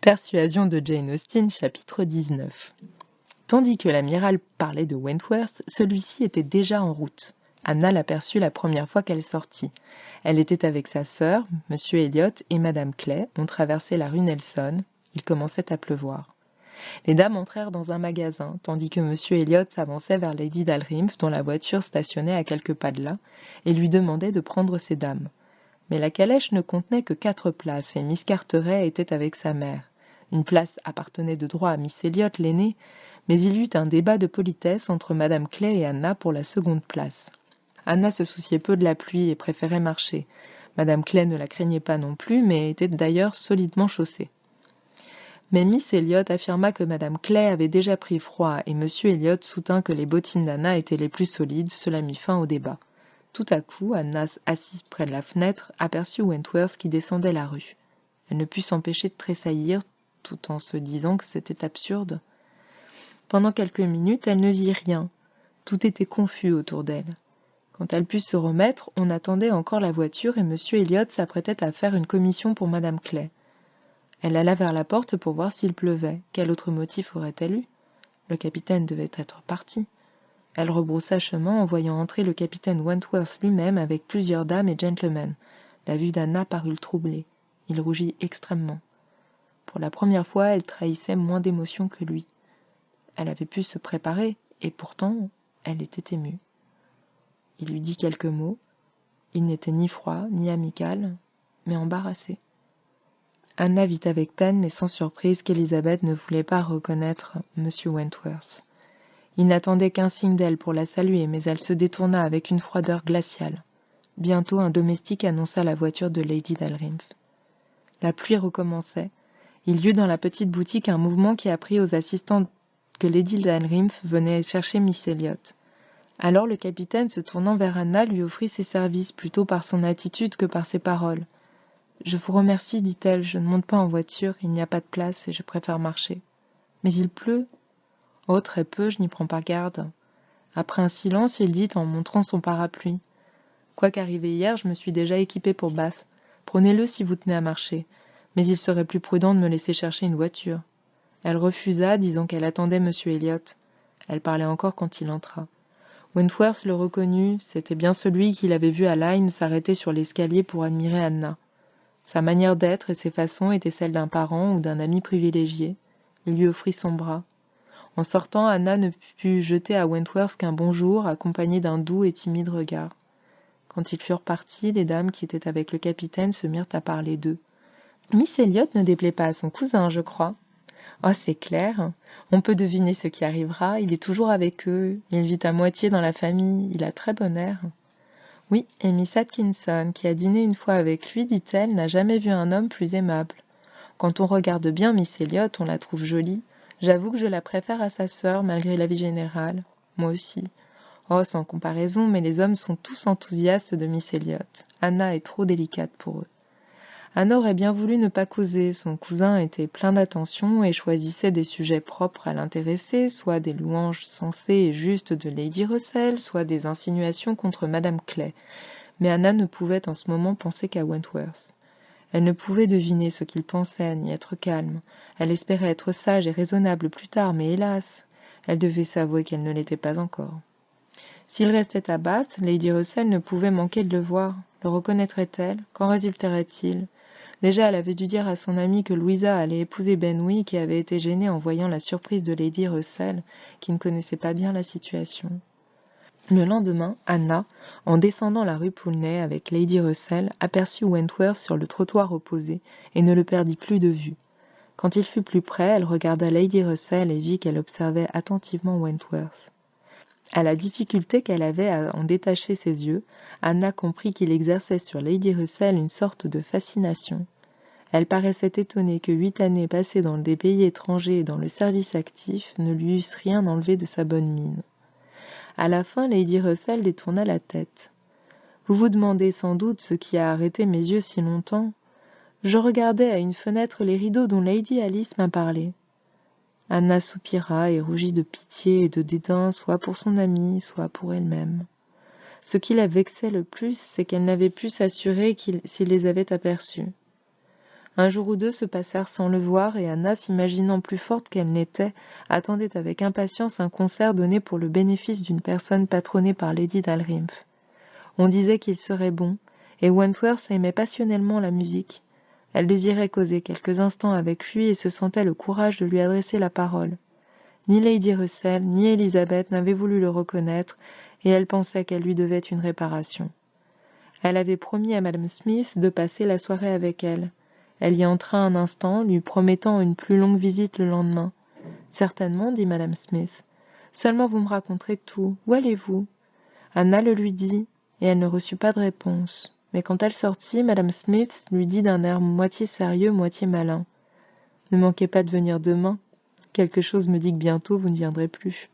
Persuasion de Jane Austen, chapitre 19. Tandis que l'amiral parlait de Wentworth, celui-ci était déjà en route. Anna l'aperçut la première fois qu'elle sortit. Elle était avec sa sœur, M. Elliot et Mme Clay, ont traversé la rue Nelson. Il commençait à pleuvoir. Les dames entrèrent dans un magasin, tandis que M. Elliot s'avançait vers Lady Dalrymple, dont la voiture stationnait à quelques pas de là, et lui demandait de prendre ces dames. Mais la calèche ne contenait que 4 places, et Miss Carteret était avec sa mère. Une place appartenait de droit à Miss Elliot, l'aînée, mais il y eut un débat de politesse entre Madame Clay et Anna pour la seconde place. Anna se souciait peu de la pluie et préférait marcher. Madame Clay ne la craignait pas non plus, mais était d'ailleurs solidement chaussée. Mais Miss Elliot affirma que Madame Clay avait déjà pris froid, et M. Elliot soutint que les bottines d'Anna étaient les plus solides. Cela mit fin au débat. Tout à coup, Anna, assise près de la fenêtre, aperçut Wentworth qui descendait la rue. Elle ne put s'empêcher de tressaillir, tout en se disant que c'était absurde. Pendant quelques minutes, elle ne vit rien. Tout était confus autour d'elle. Quand elle put se remettre, on attendait encore la voiture et M. Elliot s'apprêtait à faire une commission pour Madame Clay. Elle alla vers la porte pour voir s'il pleuvait. Quel autre motif aurait-elle eu? Le capitaine devait être parti. Elle rebroussa chemin en voyant entrer le capitaine Wentworth lui-même avec plusieurs dames et gentlemen. La vue d'Anna parut le troubler. Il rougit extrêmement. Pour la première fois, elle trahissait moins d'émotion que lui. Elle avait pu se préparer, et pourtant, elle était émue. Il lui dit quelques mots. Il n'était ni froid, ni amical, mais embarrassé. Anna vit avec peine, mais sans surprise, qu'Elizabeth ne voulait pas reconnaître M. Wentworth. Il n'attendait qu'un signe d'elle pour la saluer, mais elle se détourna avec une froideur glaciale. Bientôt, un domestique annonça la voiture de Lady Dalrymple. La pluie recommençait. Il y eut dans la petite boutique un mouvement qui apprit aux assistants que Lady Dalrymple venait chercher Miss Elliot. Alors le capitaine, se tournant vers Anna, lui offrit ses services, plutôt par son attitude que par ses paroles. « Je vous remercie, dit-elle, je ne monte pas en voiture, il n'y a pas de place et je préfère marcher. Mais il pleut. » « Oh, très peu, je n'y prends pas garde. » Après un silence, il dit en montrant son parapluie. « Quoiqu'arrivé hier, je me suis déjà équipé pour Bath. Prenez-le si vous tenez à marcher. Mais il serait plus prudent de me laisser chercher une voiture. » Elle refusa, disant qu'elle attendait M. Elliot. Elle parlait encore quand il entra. Wentworth le reconnut, c'était bien celui qu'il avait vu à Lyme s'arrêter sur l'escalier pour admirer Anna. Sa manière d'être et ses façons étaient celles d'un parent ou d'un ami privilégié. Il lui offrit son bras. En sortant, Anna ne put jeter à Wentworth qu'un bonjour, accompagné d'un doux et timide regard. Quand ils furent partis, les dames qui étaient avec le capitaine se mirent à parler d'eux. « Miss Elliot ne déplaît pas à son cousin, je crois. »« Oh, c'est clair. On peut deviner ce qui arrivera. Il est toujours avec eux. Il vit à moitié dans la famille. Il a très bon air. »« Oui, et Miss Atkinson, qui a dîné une fois avec lui, dit-elle, n'a jamais vu un homme plus aimable. Quand on regarde bien Miss Elliot, on la trouve jolie. J'avoue que je la préfère à sa sœur, malgré l'avis général. Moi aussi. Oh, sans comparaison, mais les hommes sont tous enthousiastes de Miss Elliot. Anna est trop délicate pour eux. » Anna aurait bien voulu ne pas causer. Son cousin était plein d'attention et choisissait des sujets propres à l'intéresser, soit des louanges sensées et justes de Lady Russell, soit des insinuations contre Madame Clay. Mais Anna ne pouvait en ce moment penser qu'à Wentworth. Elle ne pouvait deviner ce qu'il pensait, ni être calme. Elle espérait être sage et raisonnable plus tard, mais hélas, elle devait s'avouer qu'elle ne l'était pas encore. S'il restait à Bath, Lady Russell ne pouvait manquer de le voir. Le reconnaîtrait-elle? Qu'en résulterait-il? Déjà, elle avait dû dire à son amie que Louisa allait épouser Benwick et avait été gênée en voyant la surprise de Lady Russell, qui ne connaissait pas bien la situation. Le lendemain, Anna, en descendant la rue Poulney avec Lady Russell, aperçut Wentworth sur le trottoir opposé et ne le perdit plus de vue. Quand il fut plus près, elle regarda Lady Russell et vit qu'elle observait attentivement Wentworth. À la difficulté qu'elle avait à en détacher ses yeux, Anna comprit qu'il exerçait sur Lady Russell une sorte de fascination. Elle paraissait étonnée que 8 années passées dans des pays étrangers et dans le service actif ne lui eussent rien enlevé de sa bonne mine. À la fin, Lady Russell détourna la tête. « Vous vous demandez sans doute ce qui a arrêté mes yeux si longtemps. Je regardais à une fenêtre les rideaux dont Lady Alice m'a parlé. » Anna soupira et rougit de pitié et de dédain, soit pour son amie, soit pour elle-même. Ce qui la vexait le plus, c'est qu'elle n'avait pu s'assurer s'il les avait aperçus. Un jour ou deux se passèrent sans le voir et Anna, s'imaginant plus forte qu'elle n'était, attendait avec impatience un concert donné pour le bénéfice d'une personne patronnée par Lady Dalrymple. On disait qu'il serait bon, et Wentworth aimait passionnellement la musique. Elle désirait causer quelques instants avec lui et se sentait le courage de lui adresser la parole. Ni Lady Russell, ni Elizabeth n'avaient voulu le reconnaître, et elle pensait qu'elle lui devait une réparation. Elle avait promis à Madame Smith de passer la soirée avec elle. Elle y entra un instant, lui promettant une plus longue visite le lendemain. « Certainement, dit Madame Smith. Seulement vous me raconterez tout. Où allez-vous » Anna le lui dit, et elle ne reçut pas de réponse. Mais quand elle sortit, Madame Smith lui dit d'un air moitié sérieux, moitié malin. « Ne manquez pas de venir demain. Quelque chose me dit que bientôt vous ne viendrez plus. »